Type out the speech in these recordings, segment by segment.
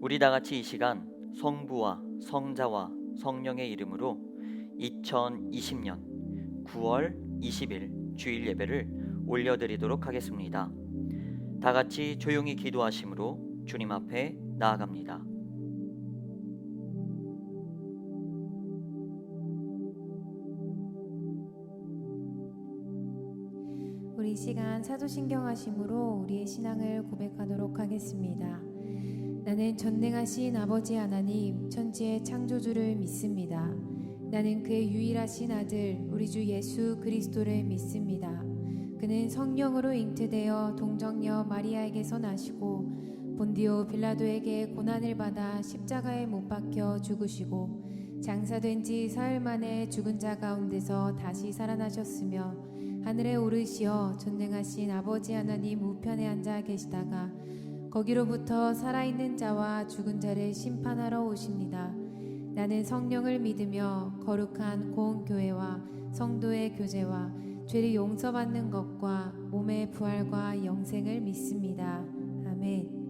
우리 다 같이 이 시간 성부와 성자와 성령의 이름으로 2020년 9월 20일 주일 예배를 올려드리도록 하겠습니다. 다 같이 조용히 기도하심으로 주님 앞에 나아갑니다. 우리 이 시간 사도신경하심으로 우리의 신앙을 고백하도록 하겠습니다. 나는 전능하신 아버지 하나님 천지의 창조주를 믿습니다. 나는 그의 유일하신 아들 우리 주 예수 그리스도를 믿습니다. 그는 성령으로 잉태되어 동정녀 마리아에게서 나시고 본디오 빌라도에게 고난을 받아 십자가에 못 박혀 죽으시고 장사된 지 사흘 만에 죽은 자 가운데서 다시 살아나셨으며 하늘에 오르시어 전능하신 아버지 하나님 우편에 앉아 계시다가 거기로부터 살아있는 자와 죽은 자를 심판하러 오십니다. 나는 성령을 믿으며 거룩한 공교회와 성도의 교제와 죄를 용서받는 것과 몸의 부활과 영생을 믿습니다. 아멘.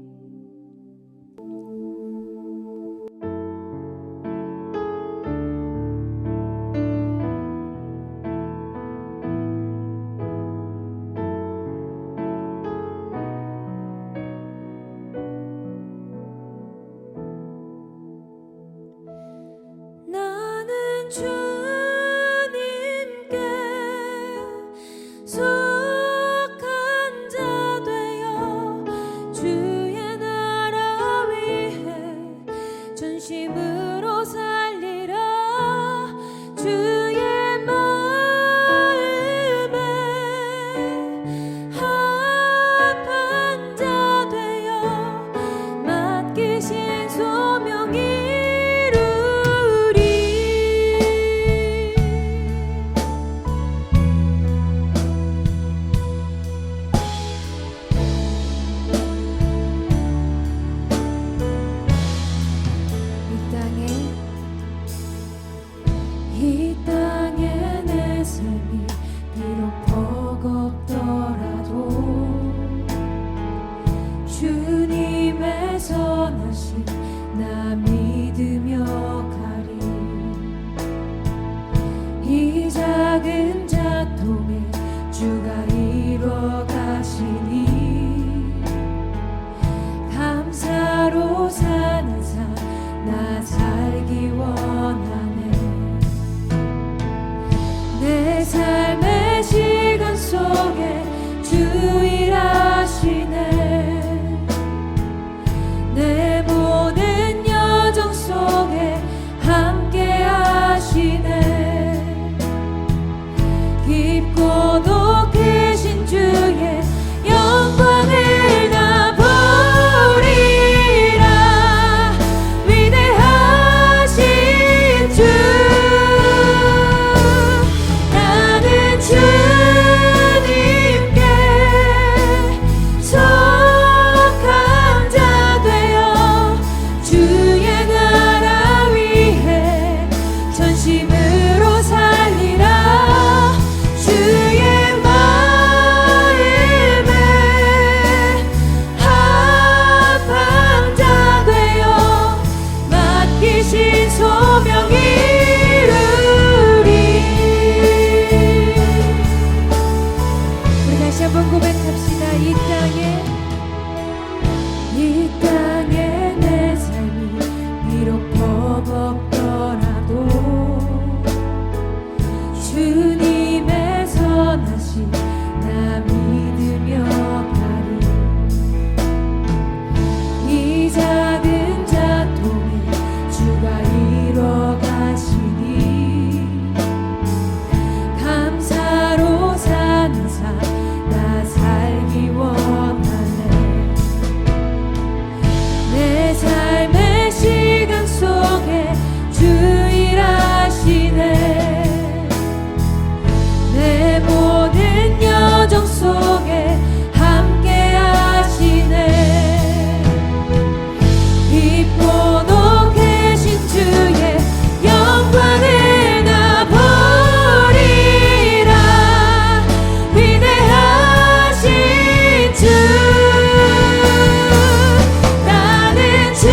주님께 속한 자 되어 주의 나라 위해 전심으로 살리라. 주의 마음에 합한 자 되어 맡기신 소명이 이 땅에 내 삶이 비록 버겁더라도 주님의 선하심 나 믿으며 가리. 이 작은 자통에 주가 이뤄 가시니 감사로 사는 삶 나 살기 원하네. 내 삶의 시간 속에 주 일하시네. 내 모든 여정 속에 함께 하시네. 깊고도 크신 주의 영광을 나 보리라. 위대하신 주 주님께 속한 자 되어 주의 나라 위해 전심으로 살리라. 주의 마음에 합한 자 되어 맡기신 소명이 다시 한번 고백합시다. 이 땅에 내 삶이 비록 버겁더라도 주님의 선하심 나 믿으며 가리. 이 작은 자통에 주가 이뤄 가시니 감사로 사는 삶 나 살기 원하네. 내 삶의 시간 속에 주 일하시네. 내 모든 여정 속에 함께 하시네. 깊고도 크신 주의 영광을 나 보리라. 위대하신 주 나는 주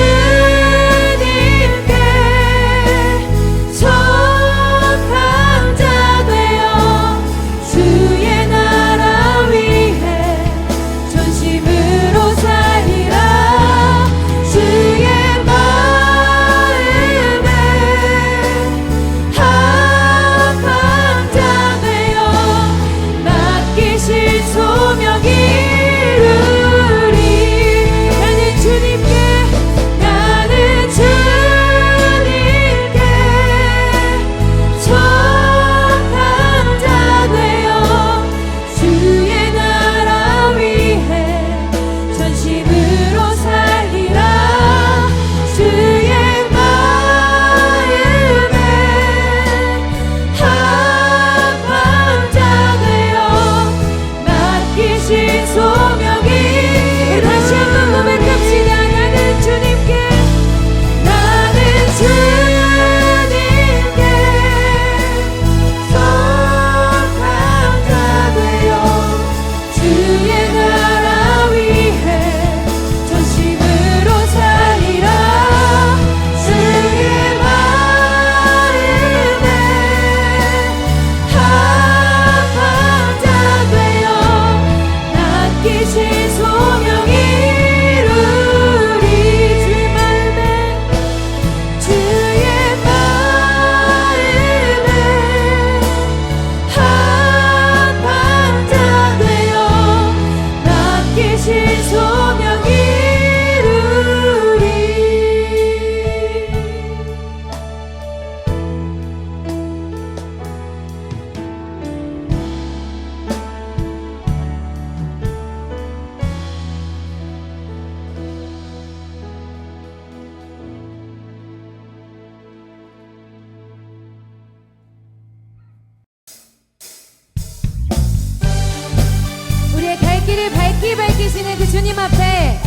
길을 밝히시는 그 주님 앞에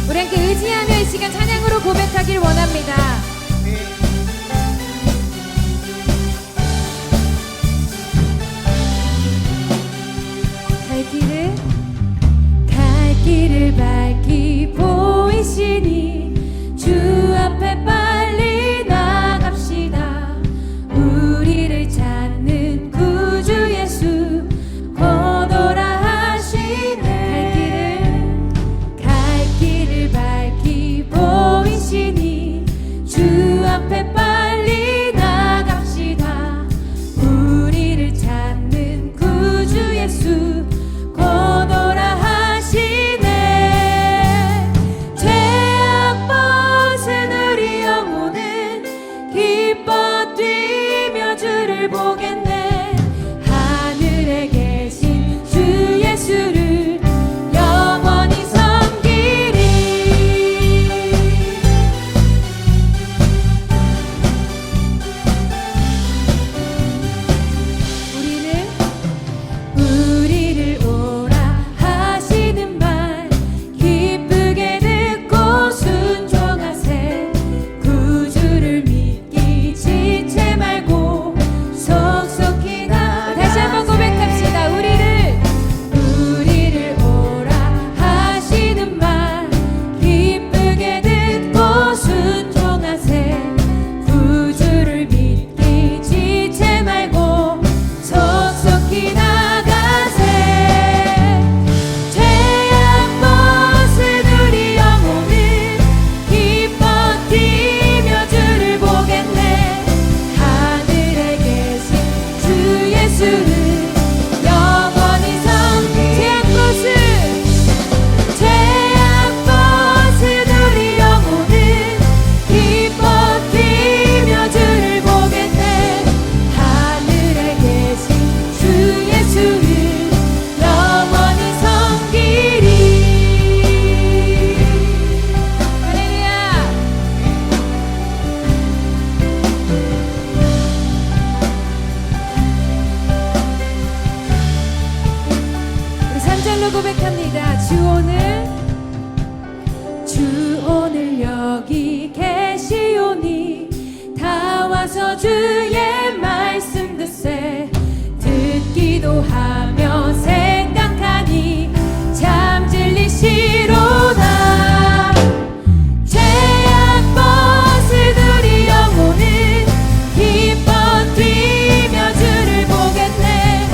우리 함께 의지하며 이 시간 찬양으로 고백하길 원합니다. 갈 길을 밝히 보이시니 주 앞에 빨리 나갑시다. 우리를 찾는 구주 예수 곧 오라 하시네. 갈 길을 밝히 보이시니 주 앞에 빨리 나갑시다. 우리를 찾는 구주 예수 곧 오라 하시네. 죄악 벗은 우리 영혼은 기뻐 뛰며 주를 보겠네. 하늘에 계신 주 예수를 영원히 섬기리. 우리를 오라 하시는 말 기쁘게 듣고 순종하세. 구주를 믿기 지체 말고 속속히 나. 다시 한번 고백합시다. 우리를 오라 하시는 말 기쁘게 듣고 순종하세. 구주를 믿기 지체 말고 속속히 나가세. 죄악 벗은 우리 영혼은 기뻐 뛰며 주를 보겠네. 하늘에 계신 주 예수를 영원히 섬기. 죄악 벗은 우리 영혼은 기뻐 뛰며 주를 보겠네. 하늘에 계신 주 예수를 영원히 섬기리. 할렐루야. 우리 3절로 고백합니다. 주 오늘 여기 계시오니 다 와서 주의 말씀 듣세. 듣기도 하며 생각하니 참 진리시로다. 죄악 벗은 우리 영혼은 기뻐 뛰며 주를 보겠네.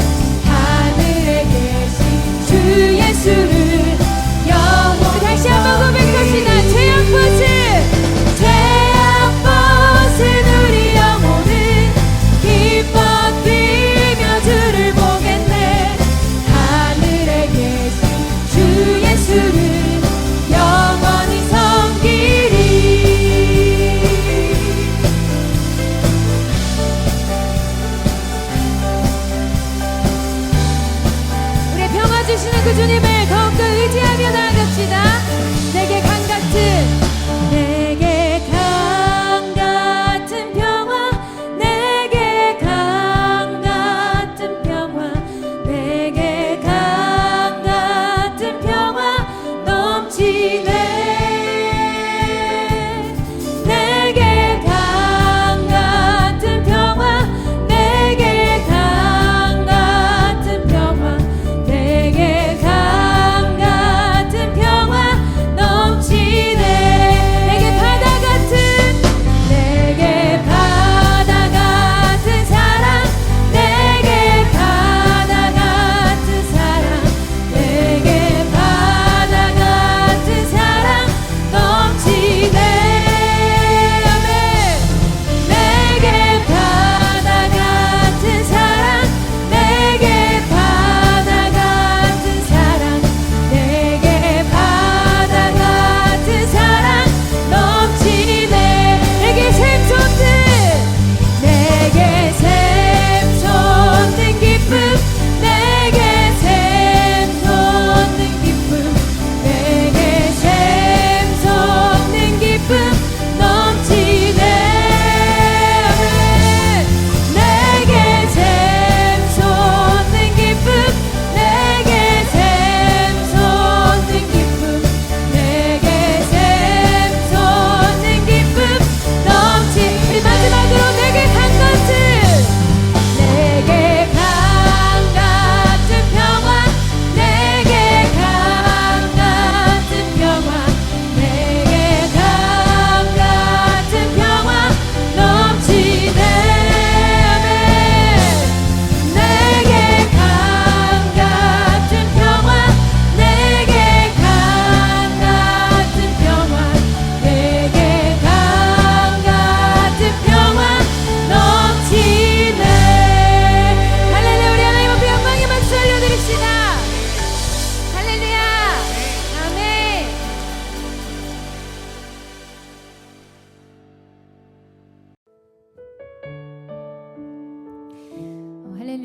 하늘에 계신 주 예수를 영원히. 다시 한번 고백합시다. 죄악 벗은 우리 영혼은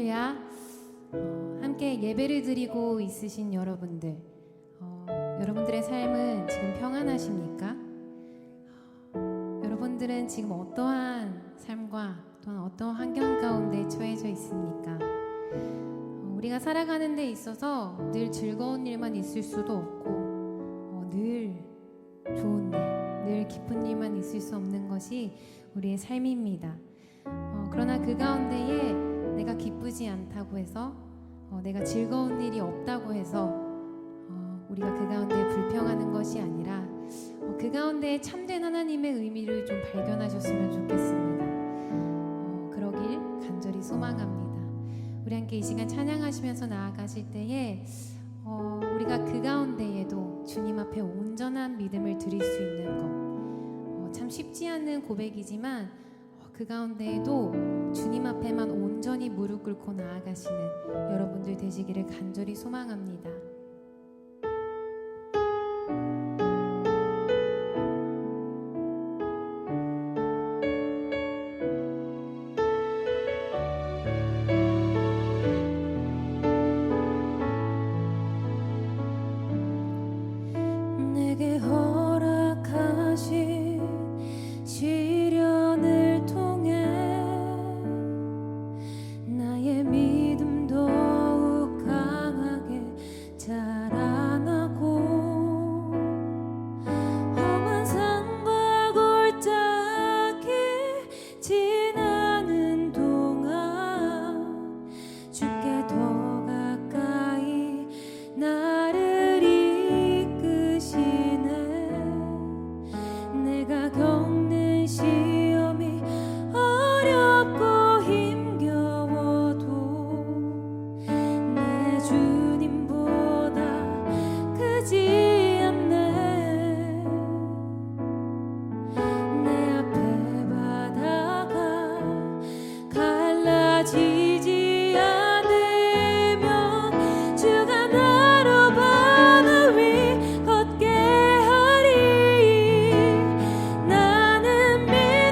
할렐루야. 함께 예배를 드리고 있으신 여러분들, 여러분들의 삶은 지금 평안하십니까? 여러분들은 지금 어떠한 삶과 또한 어떠한 환경 가운데 처해져 있습니까? 우리가 살아가는 데 있어서 늘 즐거운 일만 있을 수도 없고 늘 좋은 일, 늘 기쁜 일만 있을 수 없는 것이 우리의 삶입니다. 그러나 그 가운데에 내가 기쁘지 않다고 해서 내가 즐거운 일이 없다고 해서 우리가 그 가운데 불평하는 것이 아니라 그 가운데 참된 하나님의 의미를 좀 발견하셨으면 좋겠습니다. 그러길 간절히 소망합니다. 우리 함께 이 시간 찬양하시면서 나아가실 때에 우리가 그 가운데에도 주님 앞에 온전한 믿음을 드릴 수 있는 것, 참 쉽지 않은 고백이지만 그 가운데에도 주님 앞에만 온전히 무릎 꿇고 나아가시는 여러분들 되시기를 간절히 소망합니다. 내게 허락하신 시련을 통해 나의 믿음 더욱 강하게 자라나고 험한 산과 골짜기 지나는 동안 주께 더 가까이 나를 이끄시네. 내가 겪는 시험이 어렵고 힘겨워도 내 주님보다 크지 않네. 내 앞에 바다가 갈라지지 않으면 주가 나로 바다 위 걷게 하리. 나는 믿습니다.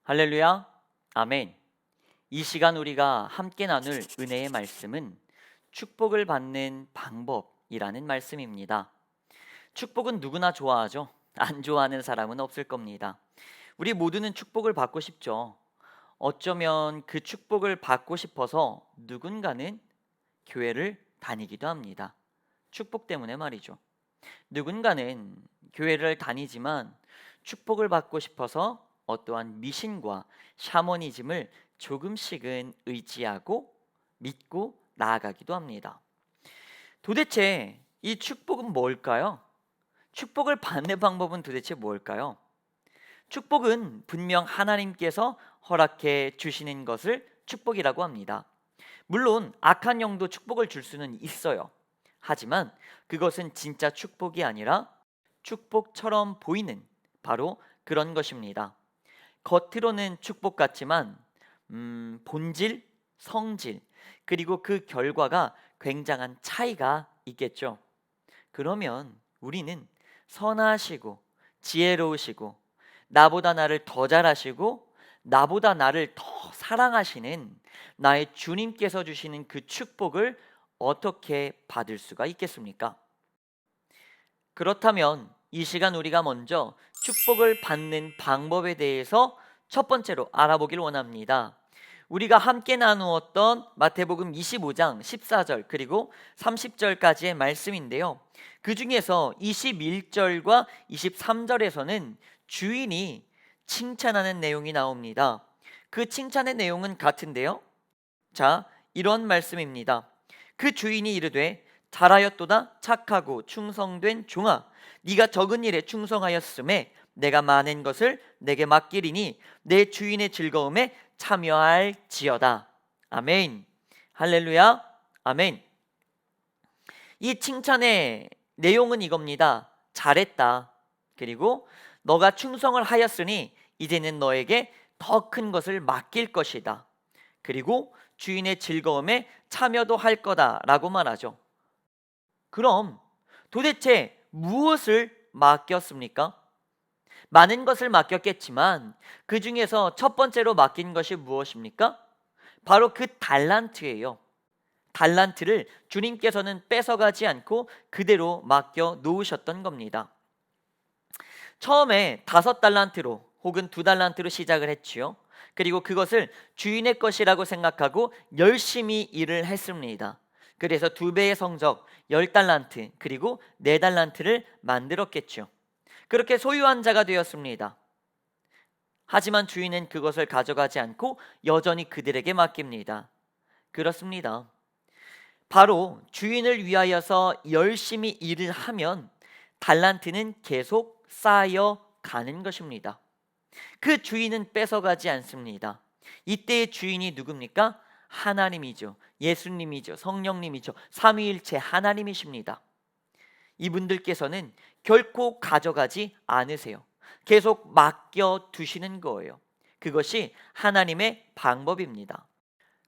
할렐루야, 아멘. 이 시간 우리가 함께 나눌 은혜의 말씀은 축복을 받는 방법이라는 말씀입니다. 축복은 누구나 좋아하죠. 안 좋아하는 사람은 없을 겁니다. 우리 모두는 축복을 받고 싶죠. 어쩌면 그 축복을 받고 싶어서 누군가는 교회를 다니기도 합니다. 축복 때문에 말이죠. 누군가는 교회를 다니지만 축복을 받고 싶어서 어떠한 미신과 샤머니즘을 조금씩은 의지하고 믿고 나아가기도 합니다. 도대체 이 축복은 뭘까요? 축복을 받는 방법은 도대체 뭘까요? 축복은 분명 하나님께서 허락해 주시는 것을 축복이라고 합니다. 물론 악한 영도 축복을 줄 수는 있어요. 하지만 그것은 진짜 축복이 아니라 축복처럼 보이는 바로 그런 것입니다. 겉으로는 축복 같지만 본질, 성질, 그리고 그 결과가 굉장한 차이가 있겠죠. 그러면 우리는 선하시고 지혜로우시고 나보다 나를 더 잘하시고 나보다 나를 더 사랑하시는 나의 주님께서 주시는 그 축복을 어떻게 받을 수가 있겠습니까? 그렇다면 이 시간 우리가 먼저 축복을 받는 방법에 대해서 첫 번째로 알아보길 원합니다. 우리가 함께 나누었던 마태복음 25장 14절 그리고 30절까지의 말씀인데요. 그 중에서 21절과 23절에서는 주인이 칭찬하는 내용이 나옵니다. 그 칭찬의 내용은 같은데요. 자, 이런 말씀입니다. 그 주인이 이르되 잘하였도다 착하고 충성된 종아, 네가 적은 일에 충성하였음에 내가 많은 것을 내게 맡기리니 내 주인의 즐거움에 참여할지어다. 아멘. 할렐루야. 아멘. 이 칭찬의 내용은 이겁니다. 잘했다. 그리고 너가 충성을 하였으니 이제는 너에게 더 큰 것을 맡길 것이다. 그리고 주인의 즐거움에 참여도 할 거다라고 말하죠. 그럼 도대체 무엇을 맡겼습니까? 많은 것을 맡겼겠지만 그 중에서 첫 번째로 맡긴 것이 무엇입니까? 바로 그 달란트예요. 달란트를 주님께서는 뺏어가지 않고 그대로 맡겨 놓으셨던 겁니다. 처음에 5달란트로 혹은 2달란트로 시작을 했지요. 그리고 그것을 주인의 것이라고 생각하고 열심히 일을 했습니다. 그래서 2배의 성적 10달란트 그리고 4달란트를 만들었겠죠. 그렇게 소유한 자가 되었습니다. 하지만 주인은 그것을 가져가지 않고 여전히 그들에게 맡깁니다. 그렇습니다. 바로 주인을 위하여서 열심히 일을 하면 달란트는 계속 쌓여가는 것입니다. 그 주인은 뺏어가지 않습니다. 이때의 주인이 누굽니까? 하나님이죠. 예수님이죠. 성령님이죠. 삼위일체 하나님이십니다. 이분들께서는 결코 가져가지 않으세요. 계속 맡겨 두시는 거예요. 그것이 하나님의 방법입니다.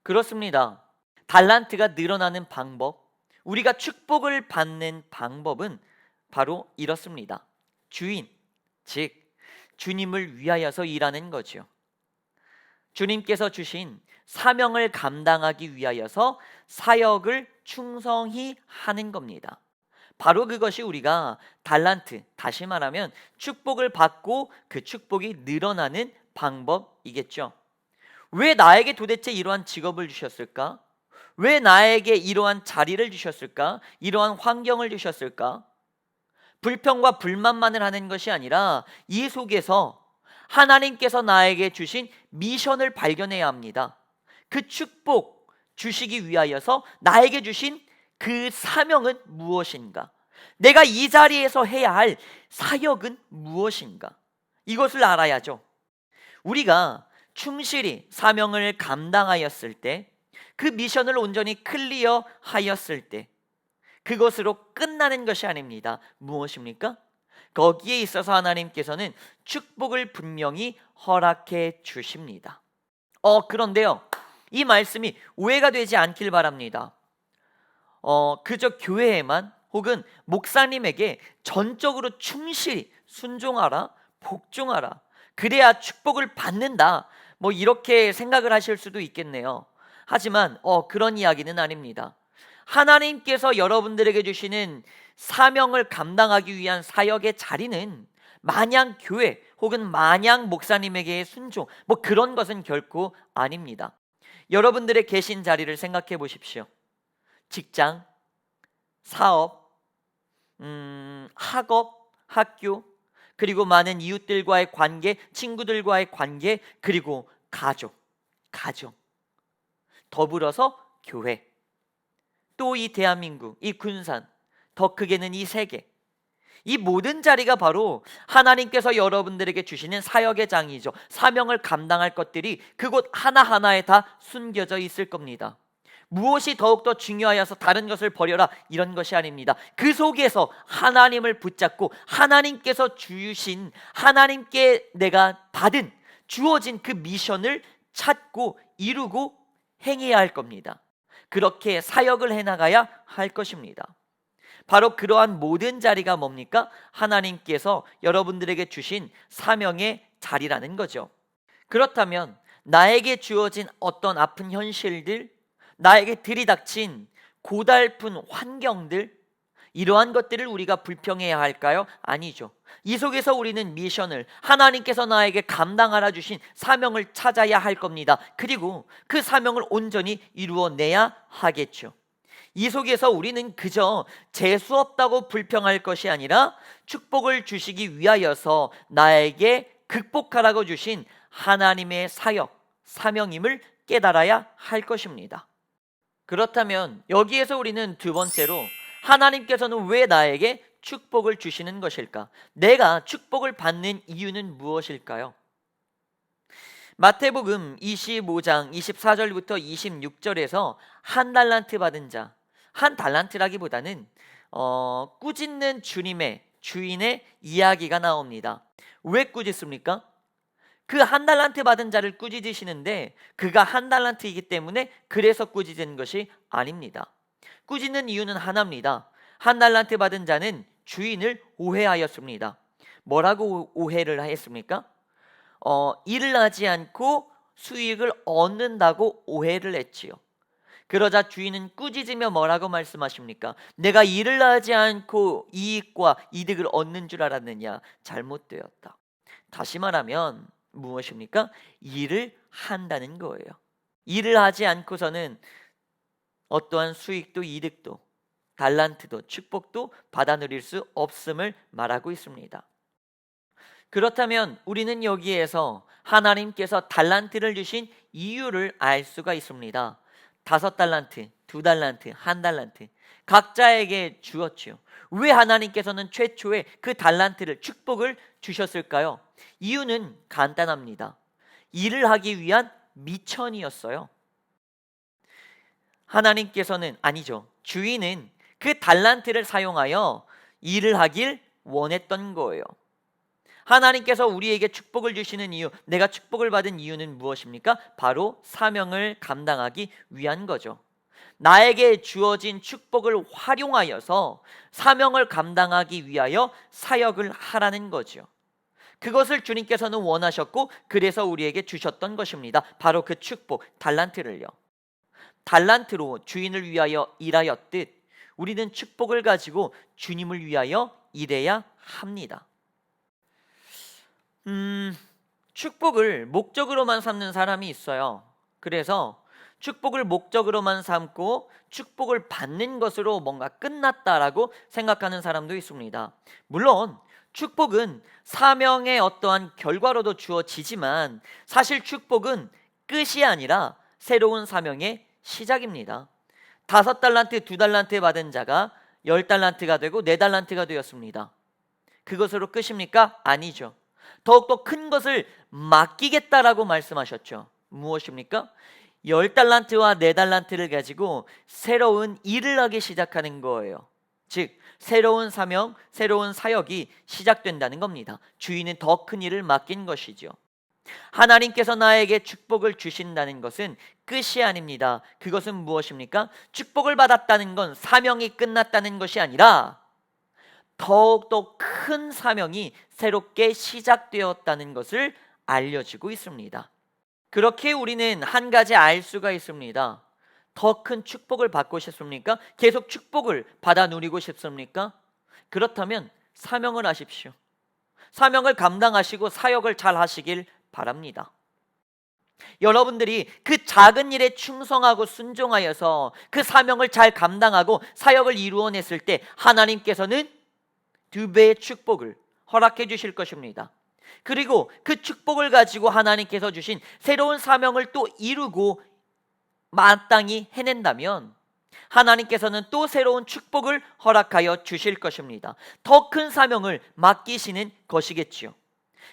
그렇습니다. 달란트가 늘어나는 방법, 우리가 축복을 받는 방법은 바로 이렇습니다. 주인, 즉 주님을 위하여서 일하는 거죠. 주님께서 주신 사명을 감당하기 위하여서 사역을 충성히 하는 겁니다. 바로 그것이 우리가 달란트, 다시 말하면 축복을 받고 그 축복이 늘어나는 방법이겠죠. 왜 나에게 도대체 이러한 직업을 주셨을까? 왜 나에게 이러한 자리를 주셨을까? 이러한 환경을 주셨을까? 불평과 불만만을 하는 것이 아니라 이 속에서 하나님께서 나에게 주신 미션을 발견해야 합니다. 그 축복 주시기 위하여서 나에게 주신 그 사명은 무엇인가? 내가 이 자리에서 해야 할 사역은 무엇인가? 이것을 알아야죠. 우리가 충실히 사명을 감당하였을 때, 그 미션을 온전히 클리어하였을 때 그것으로 끝나는 것이 아닙니다. 무엇입니까? 거기에 있어서 하나님께서는 축복을 분명히 허락해 주십니다. 그런데요, 이 말씀이 오해가 되지 않길 바랍니다. 그저 교회에만 혹은 목사님에게 전적으로 충실히 순종하라, 복종하라, 그래야 축복을 받는다. 뭐 이렇게 생각을 하실 수도 있겠네요. 하지만 그런 이야기는 아닙니다. 하나님께서 여러분들에게 주시는 사명을 감당하기 위한 사역의 자리는 마냥 교회 혹은 마냥 목사님에게의 순종 뭐 그런 것은 결코 아닙니다. 여러분들의 계신 자리를 생각해 보십시오. 직장, 사업, 학업, 학교, 그리고 많은 이웃들과의 관계, 친구들과의 관계, 그리고 가족, 더불어서 교회, 또 이 대한민국, 이 군산, 더 크게는 이 세계, 이 모든 자리가 바로 하나님께서 여러분들에게 주시는 사역의 장이죠. 사명을 감당할 것들이 그곳 하나하나에 다 숨겨져 있을 겁니다. 무엇이 더욱더 중요하여서 다른 것을 버려라 이런 것이 아닙니다. 그 속에서 하나님을 붙잡고 하나님께서 주신, 하나님께 내가 받은, 주어진 그 미션을 찾고 이루고 행해야 할 겁니다. 그렇게 사역을 해나가야 할 것입니다. 바로 그러한 모든 자리가 뭡니까? 하나님께서 여러분들에게 주신 사명의 자리라는 거죠. 그렇다면 나에게 주어진 어떤 아픈 현실들, 나에게 들이닥친 고달픈 환경들, 이러한 것들을 우리가 불평해야 할까요? 아니죠. 이 속에서 우리는 미션을, 하나님께서 나에게 감당하라 주신 사명을 찾아야 할 겁니다. 그리고 그 사명을 온전히 이루어내야 하겠죠. 이 속에서 우리는 그저 재수 없다고 불평할 것이 아니라 축복을 주시기 위하여서 나에게 극복하라고 주신 하나님의 사역, 사명임을 깨달아야 할 것입니다. 그렇다면 여기에서 우리는 두 번째로 하나님께서는 왜 나에게 축복을 주시는 것일까? 내가 축복을 받는 이유는 무엇일까요? 마태복음 25장 24절부터 26절에서 한 달란트 받은 자, 한 달란트라기보다는 꾸짖는 주인의 이야기가 나옵니다. 왜 꾸짖습니까? 그 한 달란트 받은 자를 꾸짖으시는데 그가 한 달란트이기 때문에 그래서 꾸짖은 것이 아닙니다. 꾸짖는 이유는 하나입니다. 한 달란트 받은 자는 주인을 오해하였습니다. 뭐라고 오해를 했습니까? 일을 하지 않고 수익을 얻는다고 오해를 했지요. 그러자 주인은 꾸짖으며 뭐라고 말씀하십니까? 내가 일을 하지 않고 이익과 이득을 얻는 줄 알았느냐? 잘못되었다. 다시 말하면 무엇입니까? 일을 한다는 거예요. 일을 하지 않고서는 어떠한 수익도 이득도 달란트도 축복도 받아 누릴 수 없음을 말하고 있습니다. 그렇다면 우리는 여기에서 하나님께서 달란트를 주신 이유를 알 수가 있습니다. 5달란트, 2달란트, 1달란트 각자에게 주었지요. 왜 하나님께서는 최초에 그 달란트를, 축복을 주셨을까요? 이유는 간단합니다. 일을 하기 위한 미천이었어요. 하나님께서는, 아니죠, 주인은 그 달란트를 사용하여 일을 하길 원했던 거예요. 하나님께서 우리에게 축복을 주시는 이유, 내가 축복을 받은 이유는 무엇입니까? 바로 사명을 감당하기 위한 거죠. 나에게 주어진 축복을 활용하여서 사명을 감당하기 위하여 사역을 하라는 거죠. 그것을 주님께서는 원하셨고 그래서 우리에게 주셨던 것입니다. 바로 그 축복, 달란트를요. 달란트로 주인을 위하여 일하였듯 우리는 축복을 가지고 주님을 위하여 일해야 합니다. 축복을 목적으로만 삼는 사람이 있어요. 그래서 축복을 목적으로만 삼고 축복을 받는 것으로 뭔가 끝났다라고 생각하는 사람도 있습니다. 물론 축복은 사명의 어떠한 결과로도 주어지지만 사실 축복은 끝이 아니라 새로운 사명의 시작입니다. 5달란트, 2달란트 받은 자가 10달란트가 되고 4달란트가 되었습니다. 그것으로 끝입니까? 아니죠. 더욱더 큰 것을 맡기겠다라고 말씀하셨죠. 무엇입니까? 10달란트와 4달란트를 가지고 새로운 일을 하기 시작하는 거예요. 즉 새로운 사명, 새로운 사역이 시작된다는 겁니다. 주인은 더 큰 일을 맡긴 것이죠. 하나님께서 나에게 축복을 주신다는 것은 끝이 아닙니다. 그것은 무엇입니까? 축복을 받았다는 건 사명이 끝났다는 것이 아니라 더욱더 큰 사명이 새롭게 시작되었다는 것을 알려지고 있습니다. 그렇게 우리는 한 가지 알 수가 있습니다. 더 큰 축복을 받고 싶습니까? 계속 축복을 받아 누리고 싶습니까? 그렇다면 사명을 하십시오. 사명을 감당하시고 사역을 잘 하시길 바랍니다. 여러분들이 그 작은 일에 충성하고 순종하여서 그 사명을 잘 감당하고 사역을 이루어냈을 때 하나님께서는 2배의 축복을 허락해 주실 것입니다. 그리고 그 축복을 가지고 하나님께서 주신 새로운 사명을 또 이루고 마땅히 해낸다면 하나님께서는 또 새로운 축복을 허락하여 주실 것입니다. 더 큰 사명을 맡기시는 것이겠지요.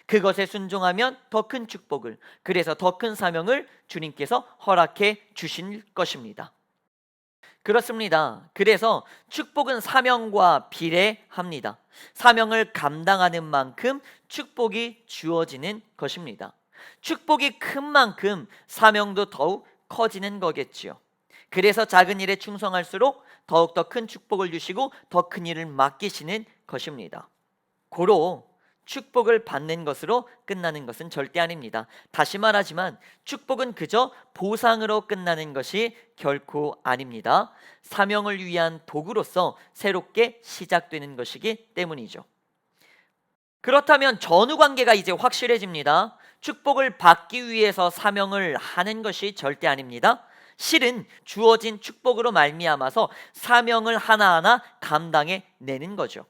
그것에 순종하면 더 큰 축복을, 그래서 더 큰 사명을 주님께서 허락해 주실 것입니다. 그렇습니다. 그래서 축복은 사명과 비례합니다. 사명을 감당하는 만큼 축복이 주어지는 것입니다. 축복이 큰 만큼 사명도 더욱 커지는 거겠지요. 그래서 작은 일에 충성할수록 더욱더 큰 축복을 주시고 더 큰 일을 맡기시는 것입니다. 고로 축복을 받는 것으로 끝나는 것은 절대 아닙니다. 다시 말하지만 축복은 그저 보상으로 끝나는 것이 결코 아닙니다. 사명을 위한 도구로서 새롭게 시작되는 것이기 때문이죠. 그렇다면 전후 관계가 이제 확실해집니다. 축복을 받기 위해서 사명을 하는 것이 절대 아닙니다. 실은 주어진 축복으로 말미암아서 사명을 하나하나 감당해 내는 거죠.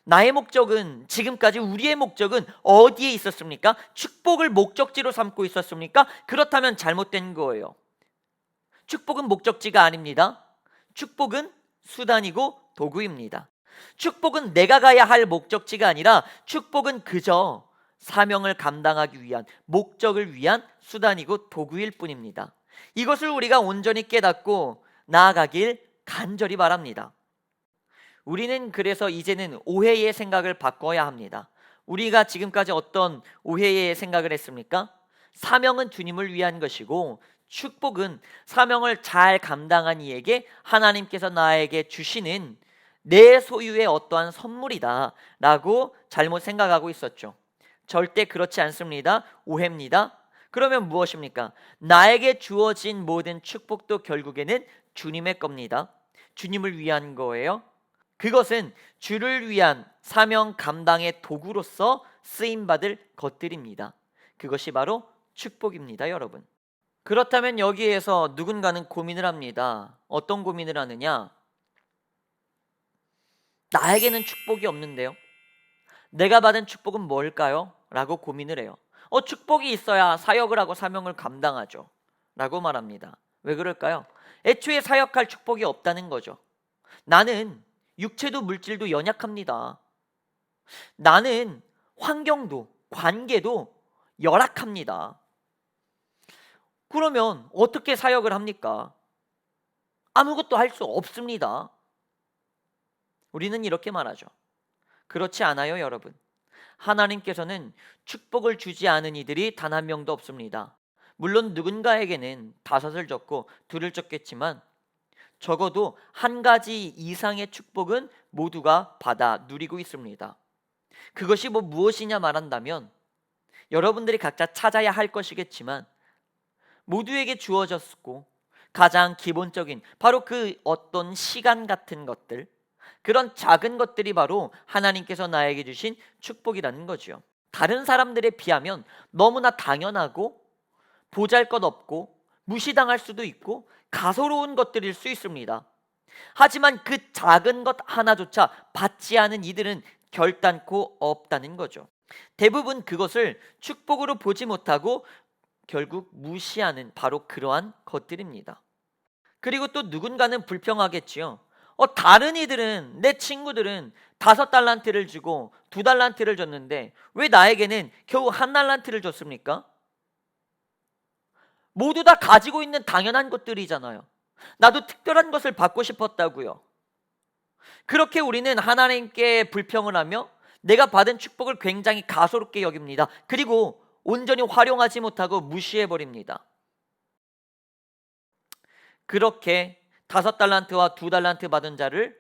나의 목적은, 지금까지 우리의 목적은 어디에 있었습니까? 축복을 목적지로 삼고 있었습니까? 그렇다면 잘못된 거예요. 축복은 목적지가 아닙니다. 축복은 수단이고 도구입니다. 축복은 내가 가야 할 목적지가 아니라 축복은 그저 사명을 감당하기 위한, 목적을 위한 수단이고 도구일 뿐입니다. 이것을 우리가 온전히 깨닫고 나아가길 간절히 바랍니다. 우리는 그래서 이제는 오해의 생각을 바꿔야 합니다. 우리가 지금까지 어떤 오해의 생각을 했습니까? 사명은 주님을 위한 것이고 축복은 사명을 잘 감당한 이에게 하나님께서 나에게 주시는 내 소유의 어떠한 선물이다 라고 잘못 생각하고 있었죠. 절대 그렇지 않습니다. 오해입니다. 그러면 무엇입니까? 나에게 주어진 모든 축복도 결국에는 주님의 겁니다. 주님을 위한 거예요. 그것은 주를 위한 사명 감당의 도구로서 쓰임받을 것들입니다. 그것이 바로 축복입니다, 여러분. 그렇다면 여기에서 누군가는 고민을 합니다. 어떤 고민을 하느냐? 나에게는 축복이 없는데요. 내가 받은 축복은 뭘까요? 라고 고민을 해요. 축복이 있어야 사역을 하고 사명을 감당하죠. 라고 말합니다. 왜 그럴까요? 애초에 사역할 축복이 없다는 거죠. 나는 육체도 물질도 연약합니다. 나는 환경도 관계도 열악합니다. 그러면 어떻게 사역을 합니까? 아무것도 할 수 없습니다. 우리는 이렇게 말하죠. 그렇지 않아요, 여러분. 하나님께서는 축복을 주지 않은 이들이 단 한 명도 없습니다. 물론 누군가에게는 5을 줬고 2을 줬겠지만 적어도 한 가지 이상의 축복은 모두가 받아 누리고 있습니다. 그것이 무엇이냐 말한다면 여러분들이 각자 찾아야 할 것이겠지만 모두에게 주어졌고 가장 기본적인 바로 그 어떤 시간 같은 것들, 그런 작은 것들이 바로 하나님께서 나에게 주신 축복이라는 거죠. 다른 사람들에 비하면 너무나 당연하고 보잘것없고 무시당할 수도 있고 가소로운 것들일 수 있습니다. 하지만 그 작은 것 하나조차 받지 않은 이들은 결단코 없다는 거죠. 대부분 그것을 축복으로 보지 못하고 결국 무시하는 바로 그러한 것들입니다. 그리고 또 누군가는 불평하겠지요. 다른 이들은, 내 친구들은 5달란트를 주고 2달란트를 줬는데 왜 나에게는 겨우 1달란트를 줬습니까? 모두 다 가지고 있는 당연한 것들이잖아요. 나도 특별한 것을 받고 싶었다고요. 그렇게 우리는 하나님께 불평을 하며 내가 받은 축복을 굉장히 가소롭게 여깁니다. 그리고 온전히 활용하지 못하고 무시해버립니다. 그렇게 5달란트와 2달란트 받은 자를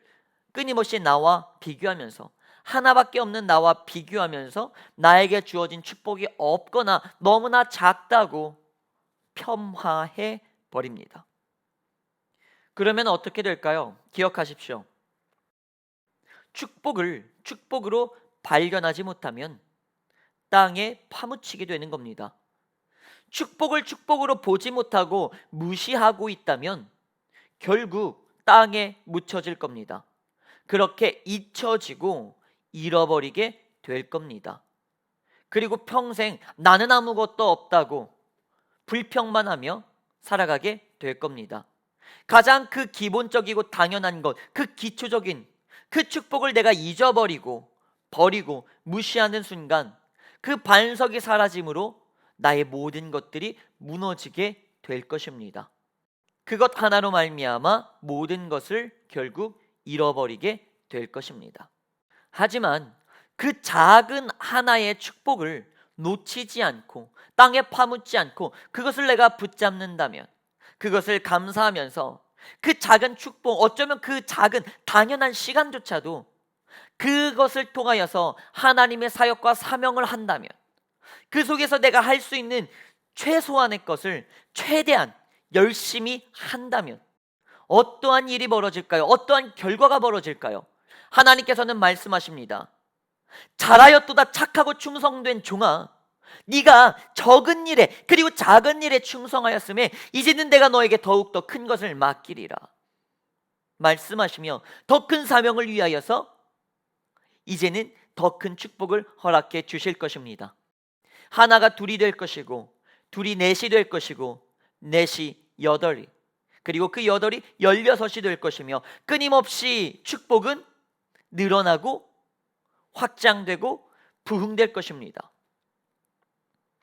끊임없이 나와 비교하면서 하나밖에 없는 나와 비교하면서 나에게 주어진 축복이 없거나 너무나 작다고 폄하해 버립니다. 그러면 어떻게 될까요? 기억하십시오. 축복으로 발견하지 못하면 땅에 파묻히게 되는 겁니다. 축복으로 보지 못하고 무시하고 있다면 결국 땅에 묻혀질 겁니다. 그렇게 잊혀지고 잃어버리게 될 겁니다. 그리고 평생 나는 아무것도 없다고 불평만 하며 살아가게 될 겁니다. 가장 그 기본적이고 당연한 것, 그 기초적인 그 축복을 내가 잊어버리고 버리고 무시하는 순간 그 반석이 사라짐으로 나의 모든 것들이 무너지게 될 것입니다. 그것 하나로 말미암아 모든 것을 결국 잃어버리게 될 것입니다. 하지만 그 작은 하나의 축복을 놓치지 않고 땅에 파묻지 않고 그것을 내가 붙잡는다면, 그것을 감사하면서 그 작은 축복, 어쩌면 그 작은 당연한 시간조차도 그것을 통하여서 하나님의 사역과 사명을 한다면, 그 속에서 내가 할 수 있는 최소한의 것을 최대한 열심히 한다면 어떠한 일이 벌어질까요? 어떠한 결과가 벌어질까요? 하나님께서는 말씀하십니다. 잘하였도다 착하고 충성된 종아, 네가 적은 일에 그리고 작은 일에 충성하였음에 이제는 내가 너에게 더욱더 큰 것을 맡기리라 말씀하시며 더 큰 사명을 위하여서 이제는 더 큰 축복을 허락해 주실 것입니다. 하나가 둘이 될 것이고, 둘이 넷이 될 것이고, 넷이 여덟이, 그리고 그 여덟이 16이 될 것이며, 끊임없이 축복은 늘어나고 확장되고 부흥될 것입니다.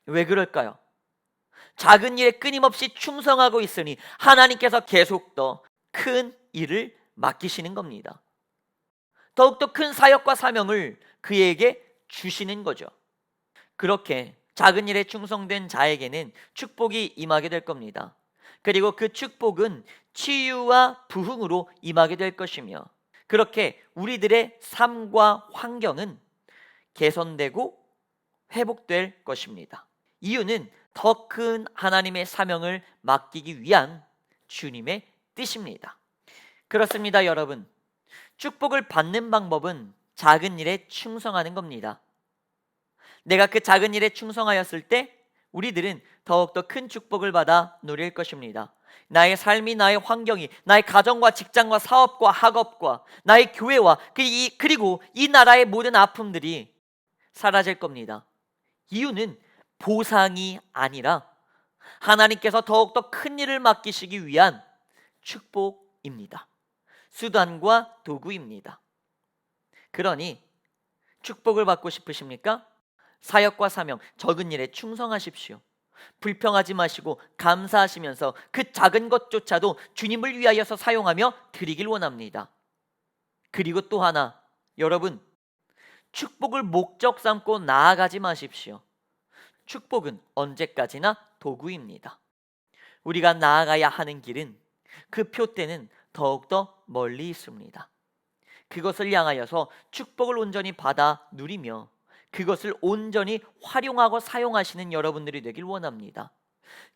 왜 그럴까요? 작은 일에 끊임없이 충성하고 있으니 하나님께서 계속 더 큰 일을 맡기시는 겁니다. 더욱더 큰 사역과 사명을 그에게 주시는 거죠. 그렇게 작은 일에 충성된 자에게는 축복이 임하게 될 겁니다. 그리고 그 축복은 치유와 부흥으로 임하게 될 것이며, 그렇게 우리들의 삶과 환경은 개선되고 회복될 것입니다. 이유는 더 큰 하나님의 사명을 맡기기 위한 주님의 뜻입니다. 그렇습니다, 여러분. 축복을 받는 방법은 작은 일에 충성하는 겁니다. 내가 그 작은 일에 충성하였을 때 우리들은 더욱더 큰 축복을 받아 누릴 것입니다. 나의 삶이, 나의 환경이, 나의 가정과 직장과 사업과 학업과 나의 교회와 그리고 이 나라의 모든 아픔들이 사라질 겁니다. 이유는 보상이 아니라 하나님께서 더욱더 큰 일을 맡기시기 위한 축복입니다. 수단과 도구입니다. 그러니 축복을 받고 싶으십니까? 사역과 사명, 적은 일에 충성하십시오. 불평하지 마시고 감사하시면서 그 작은 것조차도 주님을 위하여서 사용하며 드리길 원합니다. 그리고 또 하나, 여러분, 축복을 목적 삼고 나아가지 마십시오. 축복은 언제까지나 도구입니다. 우리가 나아가야 하는 길은, 그 표대는 더욱더 멀리 있습니다. 그것을 향하여서 축복을 온전히 받아 누리며 그것을 온전히 활용하고 사용하시는 여러분들이 되길 원합니다.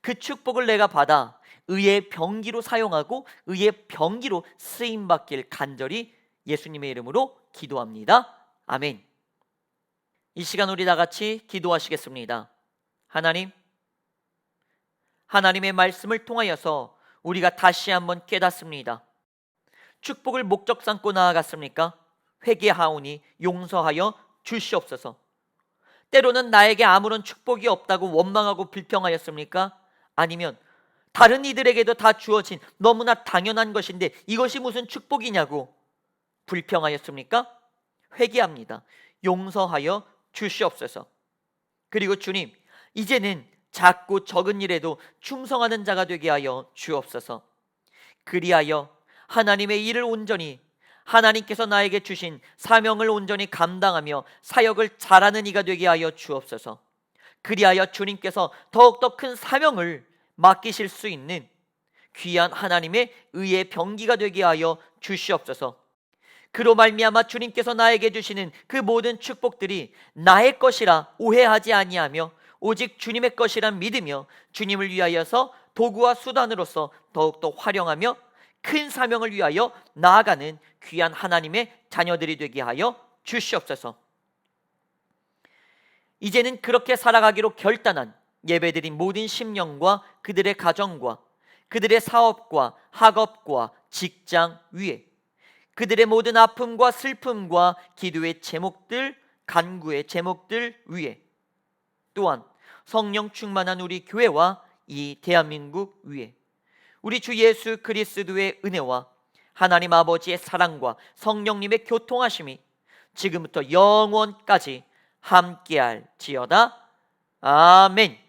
그 축복을 내가 받아 의의 병기로 사용하고 의의 병기로 쓰임받길 간절히 예수님의 이름으로 기도합니다. 아멘. 이 시간 우리 다 같이 기도하시겠습니다. 하나님, 하나님의 말씀을 통하여서 우리가 다시 한번 깨닫습니다. 축복을 목적 삼고 나아갔습니까? 회개하오니 용서하여 주시옵소서. 때로는 나에게 아무런 축복이 없다고 원망하고 불평하였습니까? 아니면 다른 이들에게도 다 주어진 너무나 당연한 것인데 이것이 무슨 축복이냐고 불평하였습니까? 회개합니다. 용서하여 주시옵소서. 그리고 주님, 이제는 작고 적은 일에도 충성하는 자가 되게 하여 주옵소서. 그리하여 하나님의 일을 온전히, 하나님께서 나에게 주신 사명을 온전히 감당하며 사역을 잘하는 이가 되게 하여 주옵소서. 그리하여 주님께서 더욱더 큰 사명을 맡기실 수 있는 귀한 하나님의 의의 병기가 되게 하여 주시옵소서. 그로 말미암아 주님께서 나에게 주시는 그 모든 축복들이 나의 것이라 오해하지 아니하며 오직 주님의 것이란 믿으며 주님을 위하여서 도구와 수단으로서 더욱더 활용하며 큰 사명을 위하여 나아가는 귀한 하나님의 자녀들이 되게 하여 주시옵소서. 이제는 그렇게 살아가기로 결단한 예배드린 모든 심령과 그들의 가정과 그들의 사업과 학업과 직장 위에 그들의 모든 아픔과 슬픔과 기도의 제목들, 간구의 제목들 위에 또한 성령 충만한 우리 교회와 이 대한민국 위에 우리 주 예수 그리스도의 은혜와 하나님 아버지의 사랑과 성령님의 교통하심이 지금부터 영원까지 함께할지어다. 아멘.